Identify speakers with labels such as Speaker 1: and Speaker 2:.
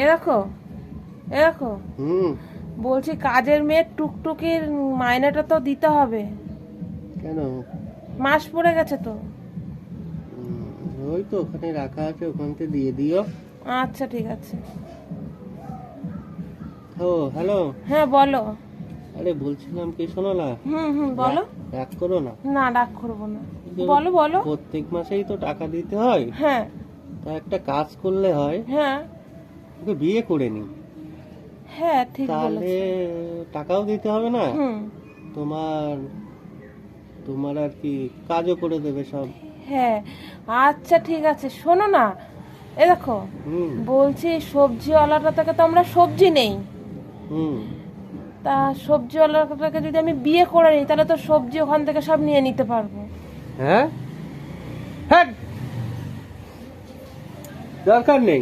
Speaker 1: এ দেখো, এ দেখো, বলছি কাজের মেয়ের টুকটুকির মাইনেটা তো দিতে হবে।
Speaker 2: কেন?
Speaker 1: মাস পড়ে গেছে তো।
Speaker 2: ওই তো ওখানে রাখা আছে, ওখান থেকে দিয়ে দিও।
Speaker 1: আচ্ছা ঠিক আছে।
Speaker 2: ও হ্যালো।
Speaker 1: হ্যাঁ বলো।
Speaker 2: আরে বলছিলাম কি, শোনো না।
Speaker 1: বলো।
Speaker 2: রাগ করো না।
Speaker 1: না রাগ করবো না, বলো বলো।
Speaker 2: প্রত্যেক মাসেই তো টাকা দিতে হয়।
Speaker 1: হ্যাঁ
Speaker 2: তা একটা কাজ করলে হয়,
Speaker 1: হ্যাঁ
Speaker 2: ওকে বিয়ে করে নি,
Speaker 1: হ্যাঁ ঠিক
Speaker 2: তাহলে
Speaker 1: বলেছো।
Speaker 2: টাকাও দিতে হবে না।
Speaker 1: হুম।
Speaker 2: তোমার তোমার আর কি কাজও করে দেবে সব।
Speaker 1: হ্যাঁ আচ্ছা ঠিক আছে, শোনো না, এ দেখো,
Speaker 2: হুম
Speaker 1: বলছি সবজিওয়ালাটা থেকে তো আমরা সবজি নেই,
Speaker 2: হুম
Speaker 1: তা সবজিওয়ালাটাকে যদি আমি বিয়ে করে নিই তাহলে তো সবজি ওখান থেকে সব নিয়ে নিতে পারবো।
Speaker 2: হ্যাঁ হ্যাঁ, দরকার নেই।